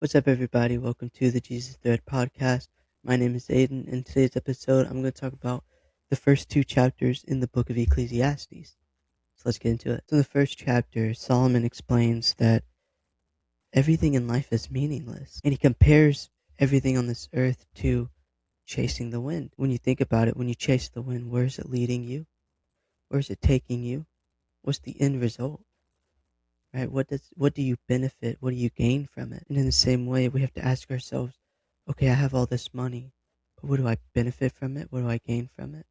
What's up, everybody? Welcome to the Jesus Thread podcast. My name is Aiden. In today's episode, I'm going to talk about the first two chapters in the Book of Ecclesiastes. So let's get into it. So, in the first chapter, Solomon explains that everything in life is meaningless, and he compares everything on this earth to chasing the wind. When you think about it, when you chase the wind, where is it leading you? Where is it taking you? What's the end result? Right? What do you benefit? What do you gain from it? And in the same way, we have to ask ourselves, okay, I have all this money, but what do I benefit from it? What do I gain from it?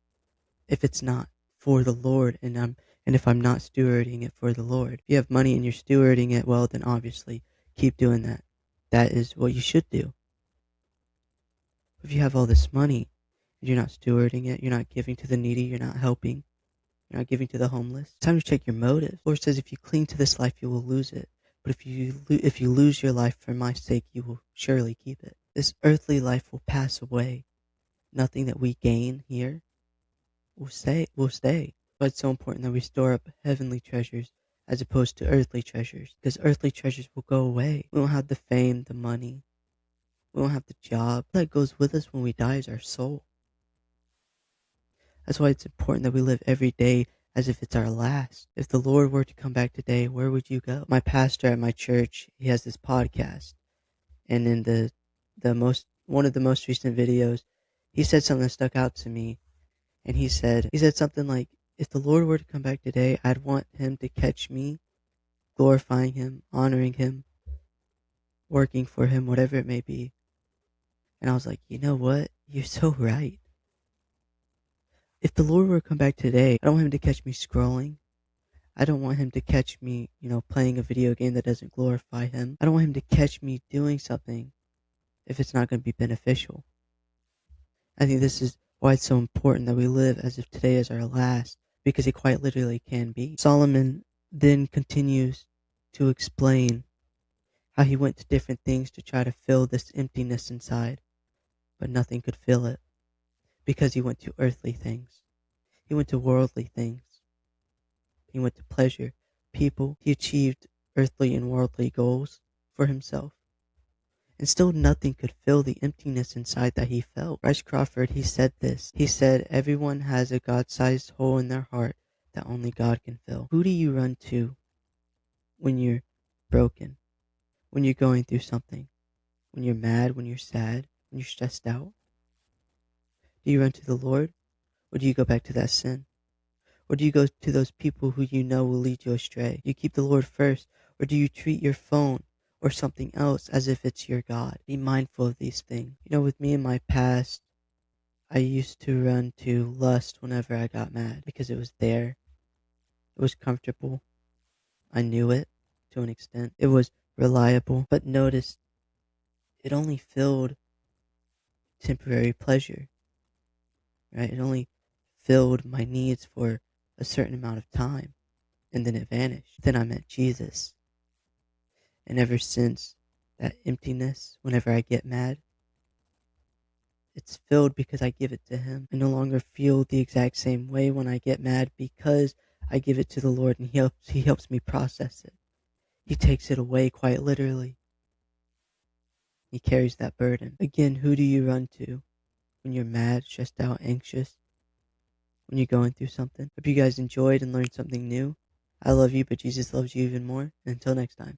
If it's not for the Lord, and if I'm not stewarding it for the Lord, if you have money and you're stewarding it well, then obviously keep doing that. That is what you should do. If you have all this money and you're not stewarding it, you're not giving to the needy, you're not helping, you're not giving to the homeless. It's time to check your motives. The Lord says, if you cling to this life, you will lose it. But if you lose your life for my sake, you will surely keep it. This earthly life will pass away. Nothing that we gain here will stay. But it's so important that we store up heavenly treasures as opposed to earthly treasures, because earthly treasures will go away. We won't have the fame, the money. We won't have the job. What that goes with us when we die is our soul. That's why it's important that we live every day as if it's our last. If the Lord were to come back today, where would you go? My pastor at my church, he has this podcast, and in one of the most recent videos, he said something that stuck out to me. And he said something like, if the Lord were to come back today, I'd want him to catch me glorifying him, honoring him, working for him, whatever it may be. And I was like, you know what? You're so right. If the Lord were to come back today, I don't want him to catch me scrolling. I don't want him to catch me, playing a video game that doesn't glorify him. I don't want him to catch me doing something if it's not going to be beneficial. I think this is why it's so important that we live as if today is our last, because it quite literally can be. Solomon then continues to explain how he went to different things to try to fill this emptiness inside, but nothing could fill it because he went to earthly things. He went to worldly things. He went to pleasure, people. He achieved earthly and worldly goals for himself. And still nothing could fill the emptiness inside that he felt. Bryce Crawford, he said this. He said, everyone has a God-sized hole in their heart that only God can fill. Who do you run to when you're broken? When you're going through something? When you're mad? When you're sad? When you're stressed out? Do you run to the Lord? Or do you go back to that sin? Or do you go to those people who you know will lead you astray? Do you keep the Lord first? Or do you treat your phone or something else as if it's your God? Be mindful of these things. With me in my past, I used to run to lust whenever I got mad because it was there. It was comfortable. I knew it to an extent. It was reliable. But notice, it only filled temporary pleasure, right? It only filled my needs for a certain amount of time, and then it vanished. Then I met Jesus. And ever since, that emptiness, whenever I get mad, it's filled because I give it to him. I no longer feel the exact same way when I get mad because I give it to the Lord, and he helps me process it. He takes it away quite literally. He carries that burden. Again, who do you run to when you're mad, stressed out, anxious, when you're going through something? Hope you guys enjoyed and learned something new. I love you, but Jesus loves you even more. And until next time.